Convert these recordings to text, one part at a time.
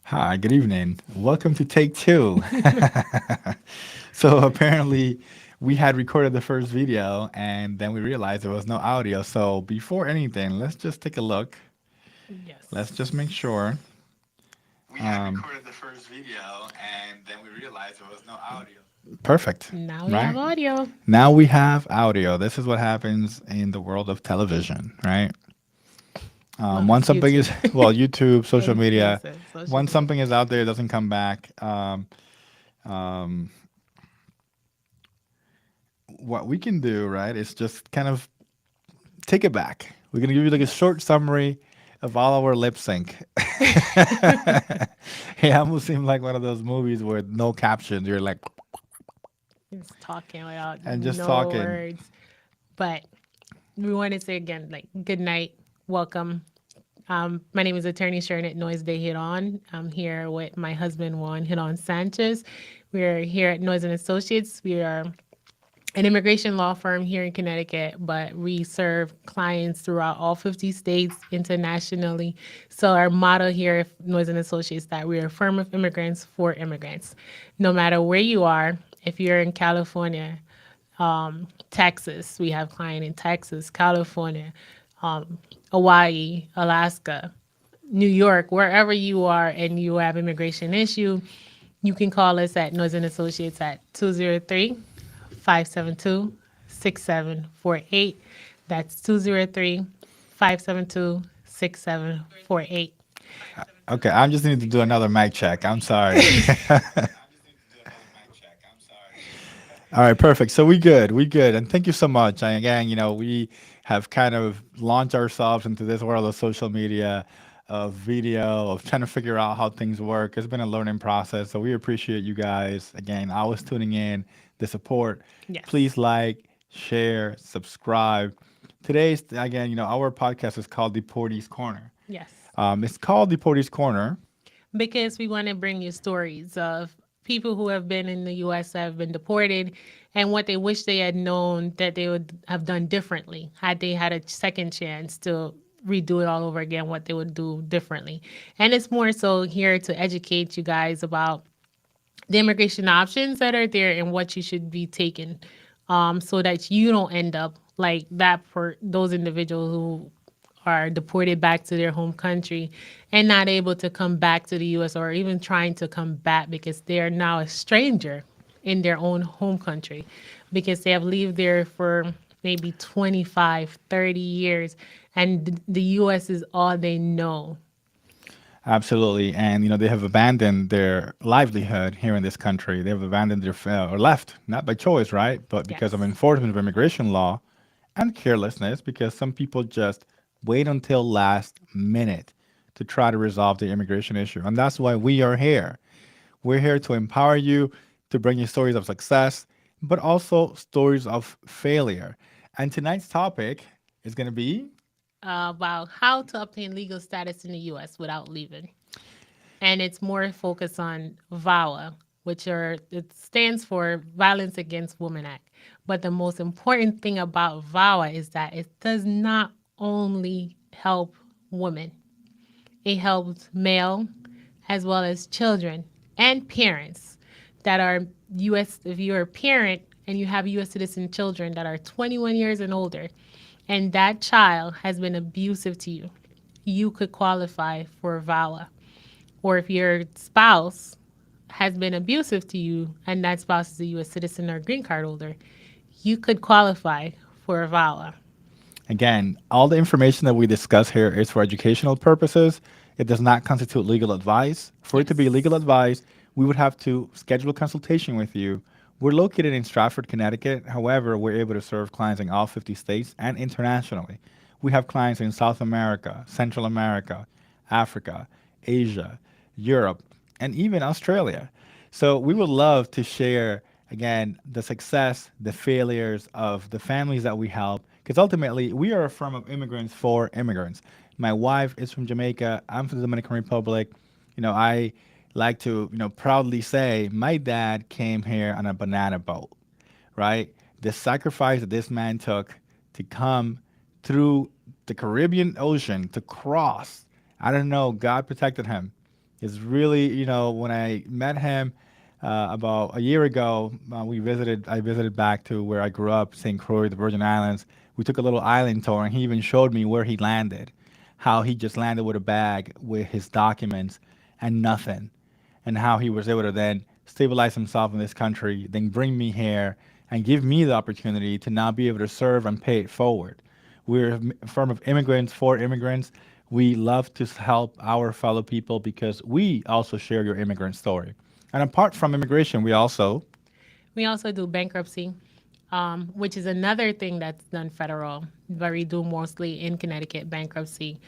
Hi, good evening. Welcome to take two. So apparently we had recorded the first video and then we realized there was no audio. So before anything, let's just take a look. Let's just make Yes. sure. We had recorded the first video and then we realized there was no audio. Perfect, Now we have right? audio. Now we have audio. This is what happens in the world of television, right? Well, Once something YouTube is, well, YouTube, social and media, yes, social once media. something is out there, it doesn't come back. Um, what we can do, right, is just kind of take it back. We're gonna give you like a short summary of all our lip sync. It almost seemed like one of those movies with no captions. You're like, It's talking without and just no talking. words. But we want to say again, like, good night, welcome. My name is Attorney Sharon at Noise Day Hit On. I'm here with my husband Juan Hit On Sanchez. We're here at Noise and Associates. We are an immigration law firm here in Connecticut, but we serve clients throughout all 50 states internationally. So our motto here at Noise and Associates is that we are a firm of immigrants for immigrants. No matter where you are, if you're in California, Texas, we have client in Texas, California, Hawaii, Alaska, New York, wherever you are and you have immigration issue, you can call us at Noise and Associates at 203-572-6748. That's 203-572-6748. Okay, I'm just need to do another mic check. I'm sorry. All right, perfect. So we good, we good, and thank you so much. And again, we have kind of launched ourselves into this world of social media, of video, of trying to figure out how things work. It's been a learning process, so we appreciate you guys. Again, always tuning in, the support. Yes. Please like, share, subscribe. Today's again, our podcast is called Deportee's Corner. Yes. It's called Deportee's Corner. Because we want to bring you stories of people who have been in the US that have been deported and what they wish they had known that they would have done differently had they had a second chance to redo it all over again, what they would do differently. And it's more so here to educate you guys about the immigration options that are there and what you should be taking, so that you don't end up like that for those individuals who are deported back to their home country and not able to come back to the US or even trying to come back because they are now a stranger in their own home country because they have lived there for maybe 25, 30 years and the US is all they know. Absolutely. And, they have abandoned their livelihood here in this country. They have abandoned their, or left, not by choice, right? But because of Yes. enforcement of immigration law and carelessness, because some people just wait until last minute to try to resolve the immigration issue. And that's why we are here. We're here to empower you, to bring you stories of success, but also stories of failure. And tonight's topic is going to be About how to obtain legal status in the US without leaving. And it's more focused on VAWA, which it stands for Violence Against Women Act. But the most important thing about VAWA is that it does not only help women, it helps male as well as children and parents that are US. If you're a parent and you have US citizen children that are 21 years and older and that child has been abusive to you, you could qualify for VAWA. Or if your spouse has been abusive to you and that spouse is a US citizen or green card holder, you could qualify for a VAWA. Again, all the information that we discuss here is for educational purposes. It does not constitute legal advice. For it to be legal Yes. advice, we would have to schedule a consultation with you. We're located in Stratford, Connecticut. However, we're able to serve clients in all 50 states and internationally. We have clients in South America, Central America, Africa, Asia, Europe, and even Australia. So we would love to share again the success, the failures of the families that we help, because ultimately we are a firm of immigrants for immigrants. My wife is from Jamaica. I'm from the Dominican Republic. I like to proudly say my dad came here on a banana boat, right? The sacrifice that this man took to come through the Caribbean Ocean to cross. I don't know. God protected him It's really, when I met him about a year ago, I visited back to where I grew up, St. Croix, the Virgin Islands. We took a little island tour, and he even showed me where he landed, how he just landed with a bag with his documents and nothing, and how he was able to then stabilize himself in this country, then bring me here and give me the opportunity to now be able to serve and pay it forward. We're a firm of immigrants for immigrants. We love to help our fellow people because we also share your immigrant story. And apart from immigration, We also do bankruptcy, which is another thing that's done federal, but we do mostly in Connecticut bankruptcy.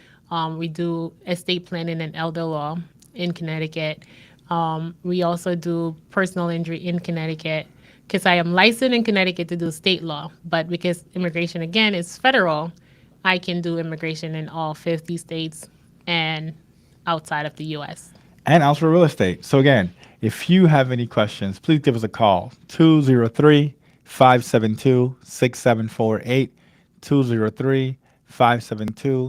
We do estate planning and elder law in Connecticut. We also do personal injury in Connecticut because I am licensed in Connecticut to do state law, but because immigration again is federal, I can do immigration in all 50 states and outside of the U.S. and also real estate. So again, if you have any questions, please give us a call. 203-572-6748.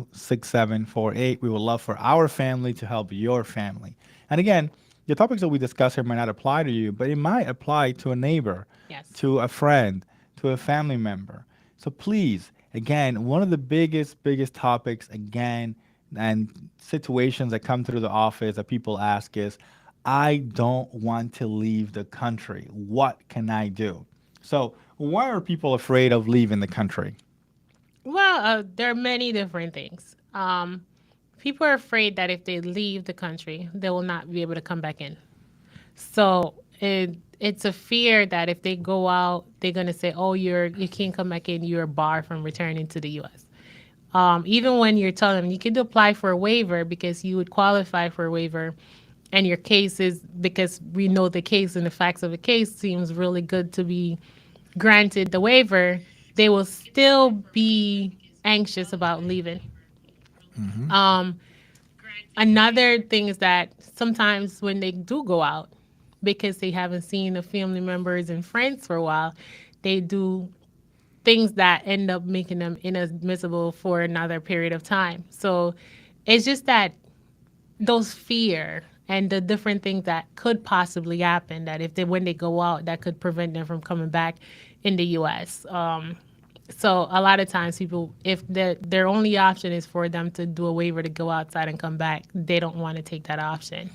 203-572-6748. We would love for our family to help your family. And again, the topics that we discuss here might not apply to you, but it might apply to a neighbor, Yes. to a friend, to a family member. So please, again, one of the biggest topics, again, and situations that come through the office that people ask is, I don't want to leave the country. What can I do? So, why are people afraid of leaving the country? Well, there are many different things. People are afraid that if they leave the country, they will not be able to come back in. So it's a fear that if they go out, they're gonna say, "Oh, you can't come back in. You're barred from returning to the U.S." Even when you're telling them you could apply for a waiver because you would qualify for a waiver, and your case is because we know the case and the facts of the case seems really good to be granted the waiver, they will still be anxious about leaving. Um, Another thing is that sometimes when they do go out, because they haven't seen the family members and friends for a while, they do things that end up making them inadmissible for another period of time. So it's just that those fear and the different things that could possibly happen that if they when they go out that could prevent them from coming back in the US. So a lot of times people, if their only option is for them to do a waiver to go outside and come back, they don't want to take that option.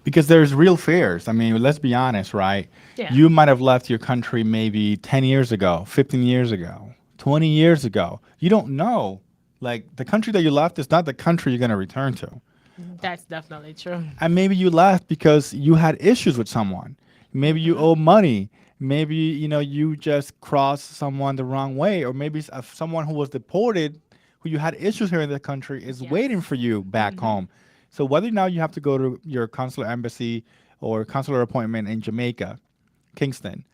Because there's real fears. I mean, let's be honest, right? Yeah. You might have left your country maybe 10 years ago, 15 years ago, 20 years ago. You don't know. Like, the country that you left is not the country you're going to return to. That's definitely true. And maybe you left because you had issues with someone. Maybe you owe money. Maybe, you just crossed someone the wrong way. Or maybe someone who was deported, who you had issues here in the country, is Yes. waiting for you back home. So whether now you have to go to your consular embassy or consular appointment in Jamaica, Kingston,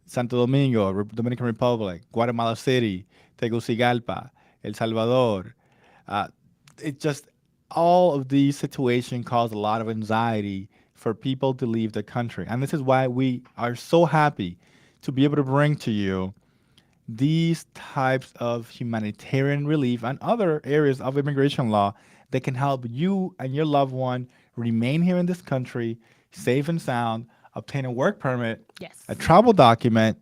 Santo Domingo, Dominican Republic, Guatemala City, Tegucigalpa, El Salvador, uh, it just all of these situations cause a lot of anxiety for people to leave the country. And this is why we are so happy to be able to bring to you these types of humanitarian relief and other areas of immigration law that can help you and your loved one remain here in this country, safe and sound, obtain a work permit, Yes. a travel document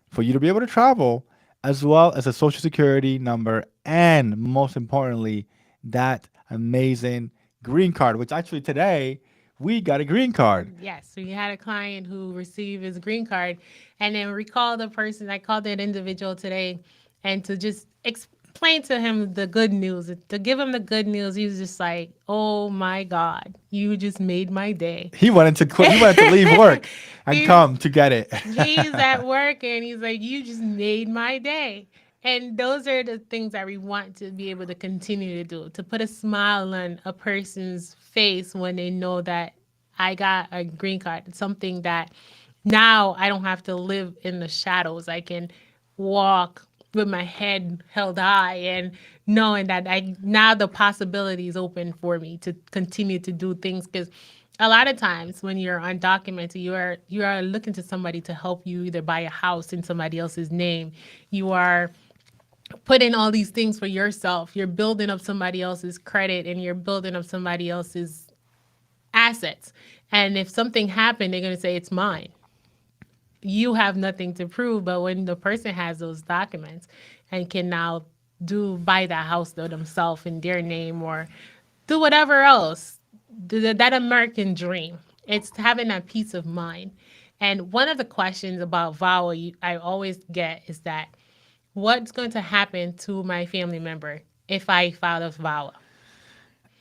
for you to be able to travel, as well as a social security number, and most importantly, that amazing green card, which actually today we got a green card. Yes, we had a client who received his green card, and then recall the person. I called that individual today, and to just explain to him the good news, to give him the good news, he was just like, "Oh my God, you just made my day." He wanted to quit. He wanted to leave work and He's- come to get it. He's at work, and he's like, "You just made my day." And those are the things that we want to be able to continue to do, to put a smile on a person's face when they know that I got a green card. It's something that now I don't have to live in the shadows. I can walk with my head held high and knowing that I now the possibility is open for me to continue to do things because a lot of times when you're undocumented, you are looking to somebody to help you either buy a house in somebody else's name. You are put in all these things for yourself. You're building up somebody else's credit and you're building up somebody else's assets. And if something happened, they're going to say it's mine. You have nothing to prove. But when the person has those documents and can now buy that house themselves in their name or do whatever else, that American dream, it's having that peace of mind. And one of the questions about VAWA I always get is that what's going to happen to my family member if I file a VAWA?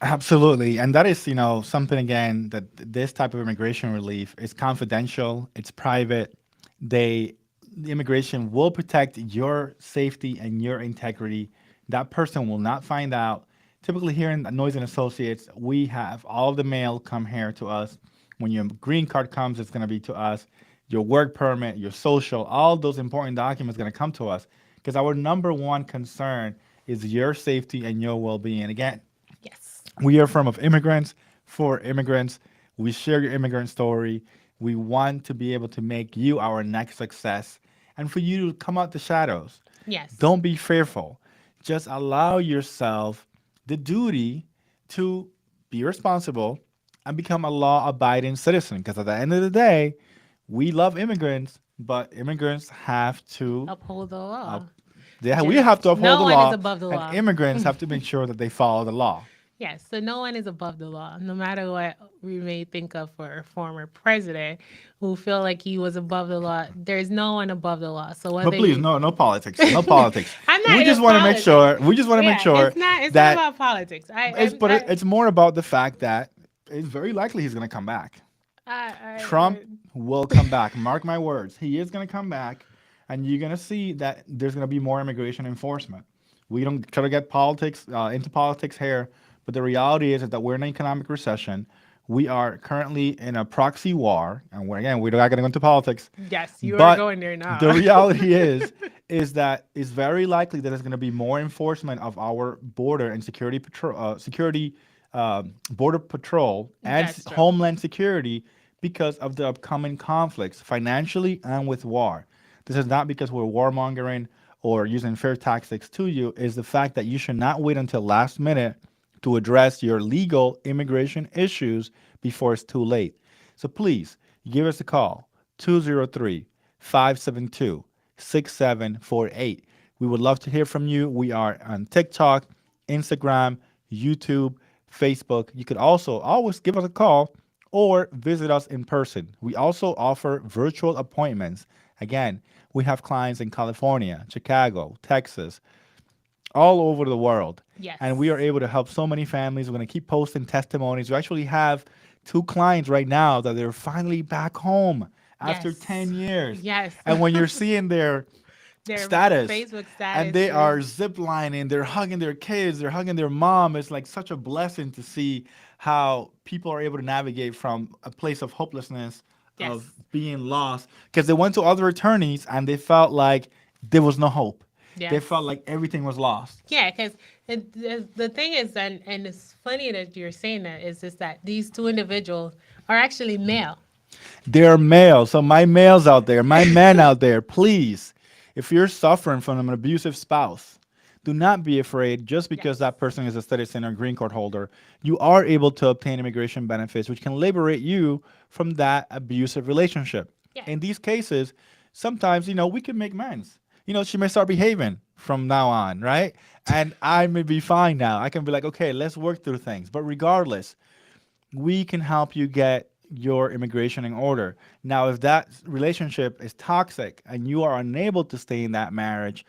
Absolutely. And that is, something again that this type of immigration relief is confidential, it's private. They the immigration will protect your safety and your integrity. That person will not find out. Typically here in Noise and Associates, we have all the mail come here to us. When your green card comes, it's going to be to us. Your work permit, your social, all those important documents going to come to us because our number one concern is your safety and your well-being. Again, Yes. we are from of immigrants for immigrants. We share your immigrant story. We want to be able to make you our next success and for you to come out the shadows. Yes. Don't be fearful. Just allow yourself the duty to be responsible and become a law abiding citizen. Because at the end of the day, we love immigrants, but immigrants have to Uphold the law. we have to uphold No the one is law, above the and law. immigrants have to make sure that they follow the law. Yes, so no one is above the law, no matter what we may think of for a former president who feel like he was above the law. There's no one above the law. So But whether please, you, no politics, no politics. I'm not We just in want to make politics. sure. We just want to make Yeah, sure it's not that about politics. it's more about the fact that it's very likely he's going to come back. Trump will come back. Mark my words. He is going to come back, and you're going to see that there's going to be more immigration enforcement. We don't try to get politics into politics here, but the reality is that we're in an economic recession. We are currently in a proxy war, and we're not going to go into politics. Yes, you are But going there now. the reality is that it's very likely that there's going to be more enforcement of our border and security patrol, border patrol, and That's true. homeland security because of the upcoming conflicts, financially and with war. This is not because we're warmongering or using fair tactics to you. Is the fact that you should not wait until last minute to address your legal immigration issues before it's too late. So please give us a call 203 572 6748. We would love to hear from you. We are on TikTok, Instagram, YouTube, Facebook. You could also always give us a call or visit us in person. We also offer virtual appointments. Again, we have clients in California, Chicago, Texas, all over the world. Yes. And we are able to help so many families. We're going to keep posting testimonies. We actually have two clients right now that they're finally back home after Yes. 10 years. Yes. And when you're seeing their status, Facebook status, and they are zip lining, they're hugging their kids, they're hugging their mom. It's like such a blessing to see how people are able to navigate from a place of hopelessness, Yes. of being lost, because they went to other attorneys and they felt like there was no hope. They Yes. felt like everything was lost. Yeah, because the thing is, and it's funny that you're saying that, is just that these two individuals are actually male. They're male. So my males out there, my men out there, please, if you're suffering from an abusive spouse, do not be afraid just because Yes. that person is a citizen or green card holder. You are able to obtain immigration benefits, which can liberate you from that abusive relationship. Yeah. In these cases, sometimes, we can make amends. She may start behaving from now on, right? And I may be fine now. I can be like, okay, let's work through things. But regardless, we can help you get your immigration in order. Now, if that relationship is toxic and you are unable to stay in that marriage,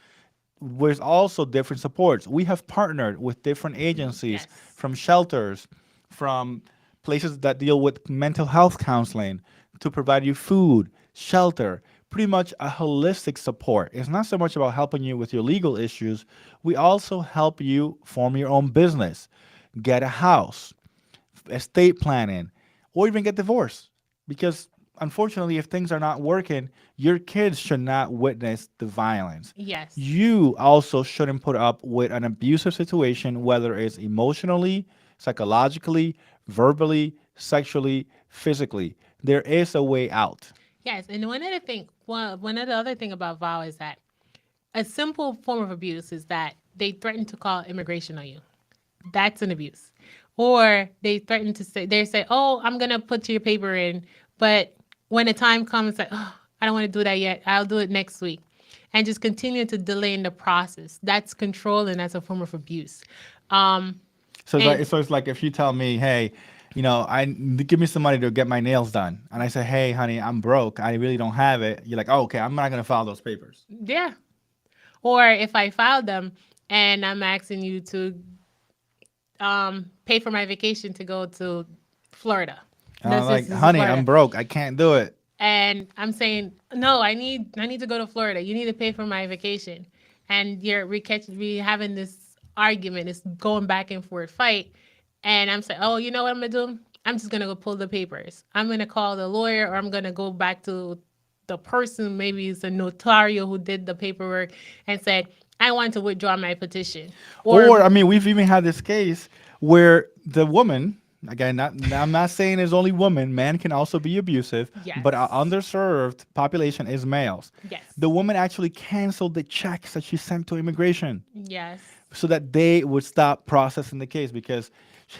there's also different supports. We have partnered with different agencies, Yes. from shelters, from places that deal with mental health counseling, to provide you food, shelter, pretty much a holistic support. It's not so much about helping you with your legal issues. We also help you form your own business, get a house, estate planning, or even get divorced. Because unfortunately, if things are not working, your kids should not witness the violence. Yes. You also shouldn't put up with an abusive situation, whether it's emotionally, psychologically, verbally, sexually, physically. There is a way out. Yes, and one of the other thing about VAWA is that a simple form of abuse is that they threaten to call immigration on you. That's an abuse. Or they threaten to say, oh, I'm going to put your paper in. But when the time comes, like, oh, I don't want to do that yet. I'll do it next week. And just continue to delay in the process. That's control and that's a form of abuse. Um, and It's like if you tell me, hey, I give me some money to get my nails done, and I say, hey, honey, I'm broke, I really don't have it. You're like, oh, okay, I'm not gonna file those papers. yeah. Or if I file them and I'm asking you to pay for my vacation to go to Florida. And I'm This like, is honey, I'm Florida. broke, I can't do it. And I'm saying, no, I need to go to Florida. You need to pay for my vacation. And we having this argument, this going back and forth fight. And I'm saying, oh, you know what I'm gonna do? I'm just gonna go pull the papers. I'm gonna call the lawyer, or I'm gonna go back to the person, maybe it's a notario who did the paperwork, and said, I want to withdraw my petition. Or Or I mean, we've even had this case where the woman, again, I'm not saying it's only women, man can also be abusive, but our yes, underserved population is males. yes, The woman actually canceled the checks that she sent to immigration yes, so that they would stop processing the case because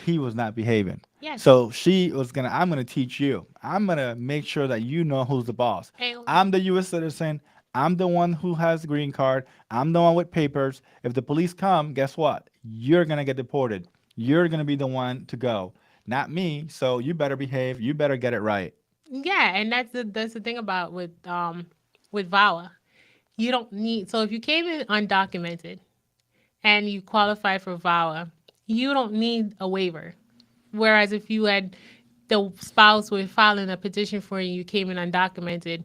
he was not behaving. yes. So she was I'm gonna teach you. I'm gonna make sure that you know who's the boss. And I'm the U.S. citizen. I'm the one who has the green card. I'm the one with papers. If the police come, guess what? You're gonna get deported. You're gonna be the one to go, not me. So you better behave. You better get it right. yeah, and that's the thing about with VAWA. You don't need, so if you came in undocumented and you qualify for VAWA, you don't need a waiver. Whereas if you had the spouse was filing a petition for you, you came in undocumented,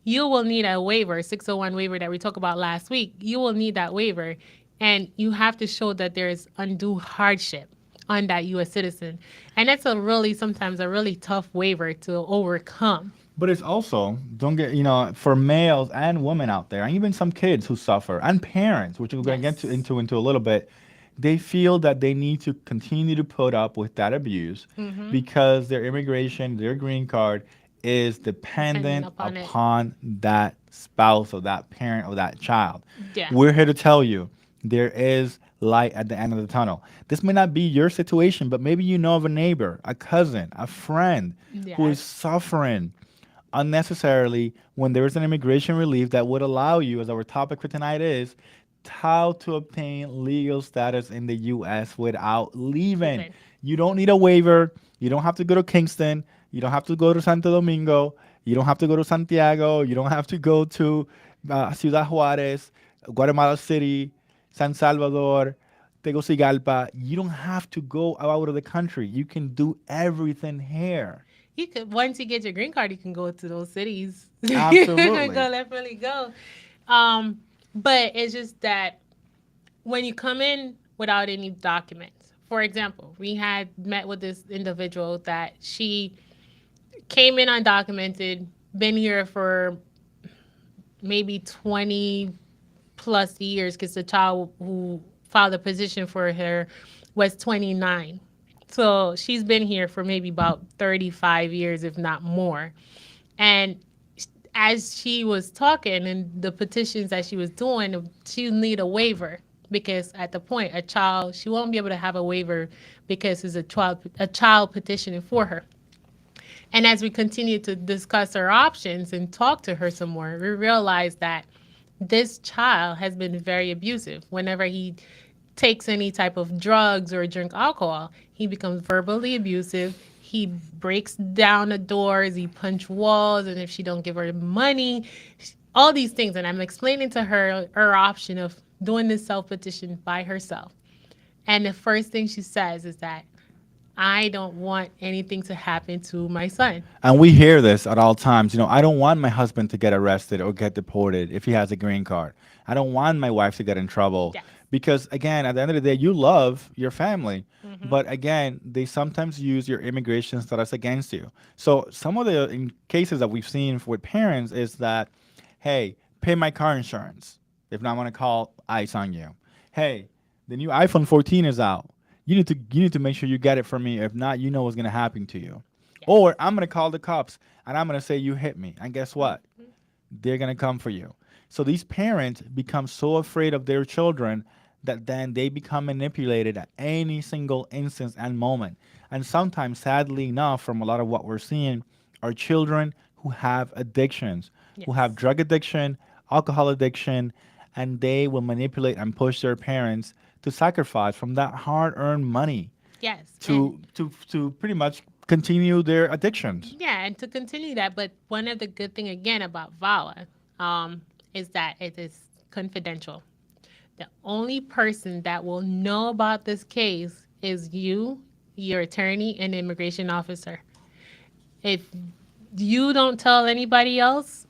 you will need a waiver, 601 waiver that we talked about last week. You will need that waiver, and you have to show that there's undue hardship on that U.S. citizen, and that's sometimes a really tough waiver to overcome. But it's also, don't get, for males and women out there, and even some kids who suffer, and parents, which we're going to get Yes. into a little bit, they feel that they need to continue to put up with that abuse Mm-hmm. because their immigration, their green card is Depending dependent upon it. upon that spouse or that parent or that child. Yeah. We're here to tell you there is light at the end of the tunnel. This may not be your situation, but maybe you know of a neighbor, a cousin, a friend who is Yes. suffering unnecessarily when there is an immigration relief that would allow you, as our topic for tonight is, how to obtain legal status in the U.S. without leaving. Leaving. You don't need a waiver. You don't have to go to Kingston. You don't have to go to Santo Domingo. You don't have to go to Santiago. You don't have to go to Ciudad Juarez, Guatemala City, San Salvador, Tegucigalpa. You don't have to go out of the country. You can do everything here. You could, once you get your green card, you can go to those cities. Absolutely. Go definitely go. Um, but it's just that when you come in without any documents, for example, we had met with this individual that she came in undocumented, been here for maybe 20 plus years because the child who filed a petition for her was 29. So she's been here for maybe about 35 years, if not more. And as she was talking and the petitions that she was doing, she need a waiver because at the point, a child, she won't be able to have a waiver because it's a child petitioning for her. And as we continue to discuss our options and talk to her some more, we realize that this child has been very abusive. Whenever he takes any type of drugs or drink alcohol, he becomes verbally abusive. He breaks down the doors, he punch walls, and if she don't give her money, all these things. And I'm explaining to her option of doing this self petition by herself. And the first thing she says is that I don't want anything to happen to my son. And we hear this at all times. I don't want my husband to get arrested or get deported if he has a green card. I don't want my wife to get in trouble. Yes. Because, again, at the end of the day, you love your family. Mm-hmm. But, again, they sometimes use your immigration status against you. So, some of the cases that we've seen with parents is that, hey, pay my car insurance. If not, I'm going to call ICE on you. Hey, the new iPhone 14 is out. You need to make sure you get it for me. If not, you know what's gonna happen to you. Yes. Or I'm gonna call the cops and I'm gonna say you hit me. And guess what? They're gonna come for you. So these parents become so afraid of their children that then they become manipulated at any single instance and moment. And sometimes, sadly enough, from a lot of what we're seeing, are children who have addictions, who have Yes. drug addiction, alcohol addiction, and they will manipulate and push their parents to sacrifice from that hard-earned money Yes. And to pretty much continue their addictions. yeah, and to continue that, but one of the good thing again about VAWA is that it is confidential. The only person that will know about this case is you, your attorney, and immigration officer. If you don't tell anybody else,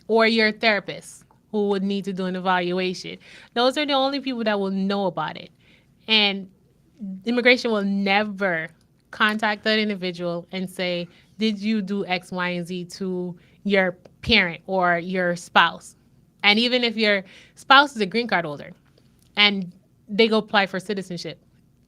or your therapist who would need to do an evaluation, those are the only people that will know about it. And immigration will never contact that individual and say, did you do X, Y, and Z to your parent or your spouse? And even if your spouse is a green card holder and they go apply for citizenship,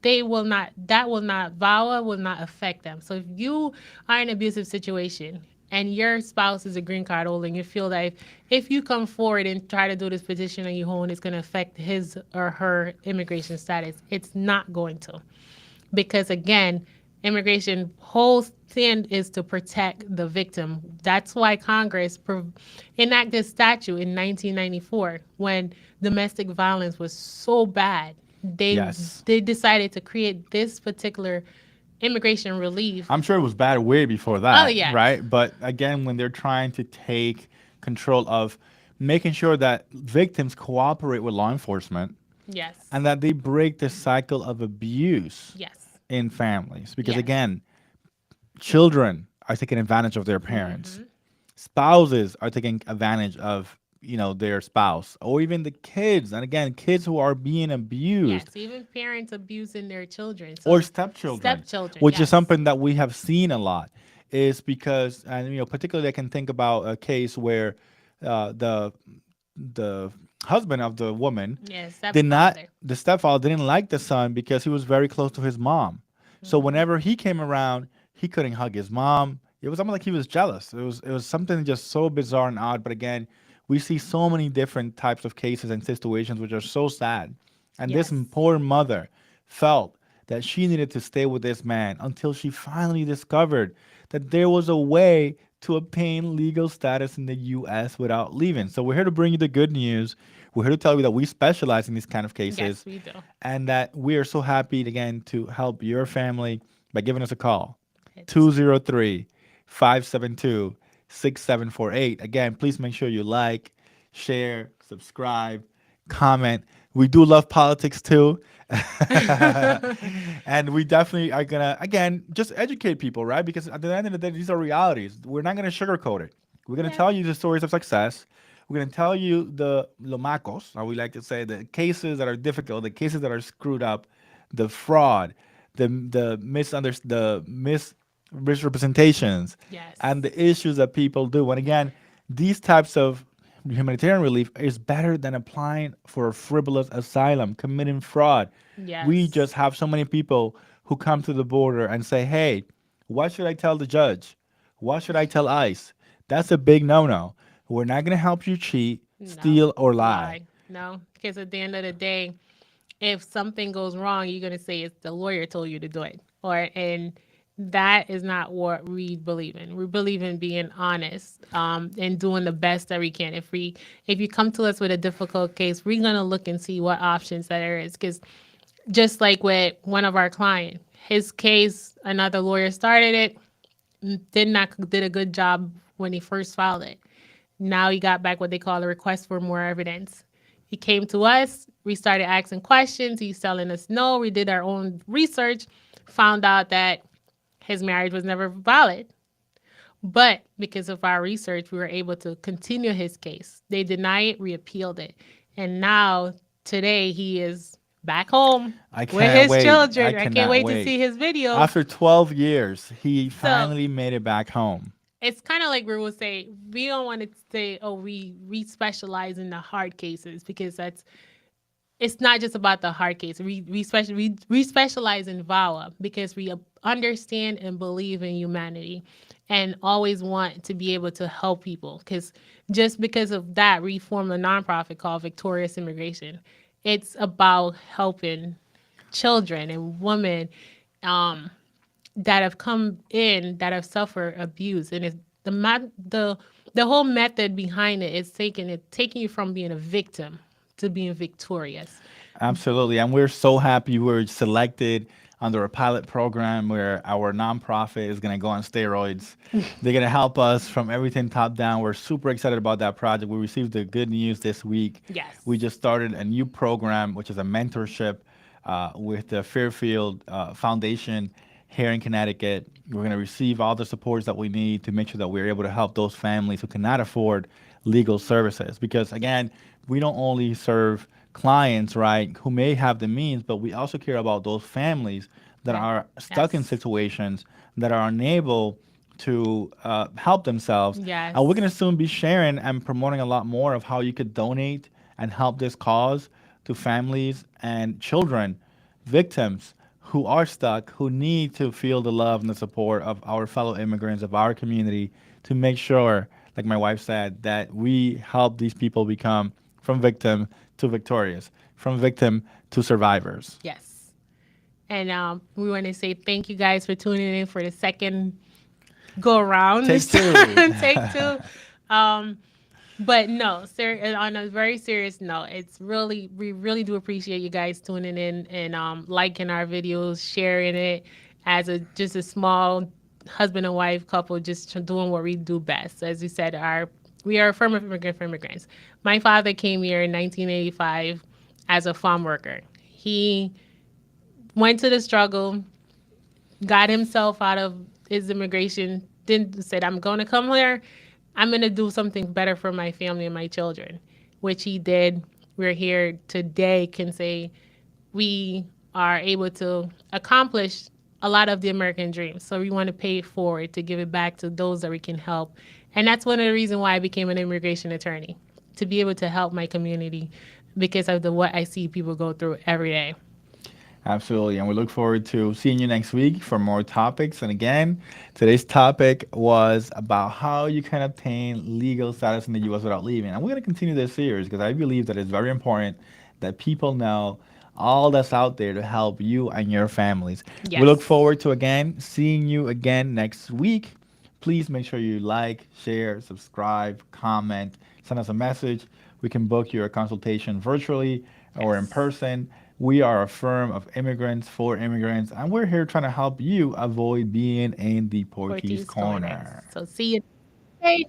they will not, that will not, VAWA will not affect them. So if you are in an abusive situation and your spouse is a green card holder and you feel that if you come forward and try to do this petition on your own, it's going to affect his or her immigration status, it's not going to. Because again, immigration whole stand is to protect the victim. That's why Congress enacted statute in 1994 when domestic violence was so bad. They Yes. they decided to create this particular immigration relief. I'm sure it was bad way before Oh that, yes, right? But again, when they're trying to take control of making sure that victims cooperate with law enforcement yes, and that they break the cycle of abuse yes, in families. Because yes. again, children are taking advantage of their parents, Mm-hmm. spouses are taking advantage of their spouse, or even the kids. And again, kids who are being abused Yes, even parents abusing their children. or So stepchildren, stepchildren, which is yes. something that we have seen a lot, is because, and particularly I can think about a case where the husband of the woman Yes, did not, stepfather. the stepfather didn't like the son because he was very close to his mom. So Mm-hmm. whenever he came around, he couldn't hug his mom. It was almost like he was jealous. It was something just so bizarre and odd. But again, we see so many different types of cases and situations which are so sad. And this Yes. poor mother felt that she needed to stay with this man until she finally discovered that there was a way to obtain legal status in the US without leaving. So we're here to bring you the good news. We're here to tell you that we specialize in these kind of Yes, cases we do. and that we are so happy again to help your family by giving us a call. It's 203 572 6748. Again, please make sure you like, share, subscribe, comment. We do love politics too. And we definitely are going to, again, just educate people, right? Because at the end of the day, these are realities. We're not going to sugarcoat it. We're going to yeah. tell you the stories of success. We're going to tell you the lomacos, or we like to say, the cases that are difficult, the cases that are screwed up, the fraud, the misrepresentations, Yes. and the issues that people do. And again, these types of humanitarian relief is better than applying for a frivolous asylum, committing fraud. We Yes. just have so many people who come to the border and say, "Hey, what should I tell the judge? What should I tell ICE?" That's a big no-no. We're not going to help you cheat, No. steal, or lie. Lie. No. Because at the end of the day, if something goes wrong, you're gonna say it's the lawyer told you to do it. And that is not what we believe in. We believe in being honest, and doing the best that we can. If you come to us with a difficult case, we're gonna look and see what options that there is. Because just like with one of our clients, his case, another lawyer started it, did a good job when he first filed it. Now he got back what they call a request for more evidence. He came to us, we started asking questions, he's telling us no, we did our own research, found out that his marriage was never valid. But because of our research, we were able to continue his case. They denied it, we appealed it. And now today he is back home I with can't his wait. I children. I can't cannot wait to wait. see his video. After 12 years, he So finally made it back home. it's kind of like we will say we don't want to say, oh, we specialize in the hard cases, because that's it's not just about the hard case. We specialize in VAWA because we understand and believe in humanity and always want to be able to help people. Because just because of that, we form a nonprofit called Victorious Immigration. It's about helping children and women um, that have come in that have suffered abuse, and it's the whole method behind it is taking you from being a victim to being victorious. Absolutely. And we're so happy we're selected under a pilot program where our nonprofit is going to go on steroids. They're going to help us from everything top down. We're super excited about that project. We received the good news this week. We Yes. just started a new program, which is a mentorship with the Fairfield Foundation here in Connecticut. We're going to receive all the supports that we need to make sure that we're able to help those families who cannot afford legal services. Because again, we don't only serve clients, right, who may have the means, but we also care about those families that That are stuck in yes. situations that are unable to help themselves. And we're Yes. going to soon be sharing and promoting a lot more of how you could donate and help this cause to families and children, victims who are stuck, who need to feel the love and the support of our fellow immigrants, of our community, to make sure, like my wife said, that we help these people become from victim to victorious, from victim to survivors. Yes. And we want to say thank you guys for tuning in for the second go around Take this two. time. Take two. Um, but no, on a very serious note, it's really we really do appreciate you guys tuning in and liking our videos, sharing it as a just a small husband and wife couple, just doing what we do best. As you said, our we are a firm of immigrant for immigrants. My father came here in 1985 as a farm worker. He went to the struggle, got himself out of his immigration, then said, I'm going to come here. I'm going to do something better for my family and my children, which he did. We're here today, can say we are able to accomplish a lot of the American dream. So we want to pay it forward to give it back to those that we can help. And that's one of the reasons why I became an immigration attorney, to be able to help my community because of the what I see people go through every day. Absolutely. And we look forward to seeing you next week for more topics. And again, today's topic was about how you can obtain legal status in the U.S. without leaving. And we're going to continue this series because I believe that it's very important that people know all that's out there to help you and your families. We look Yes. forward to again seeing you again next week. Please make sure you like, share, subscribe, comment, send us a message. We can book your consultation virtually or in Yes. person. We are a firm of immigrants for immigrants, and we're here trying to help you avoid being in the Portuguese Ortiz Corner. corner. So see you. Hey.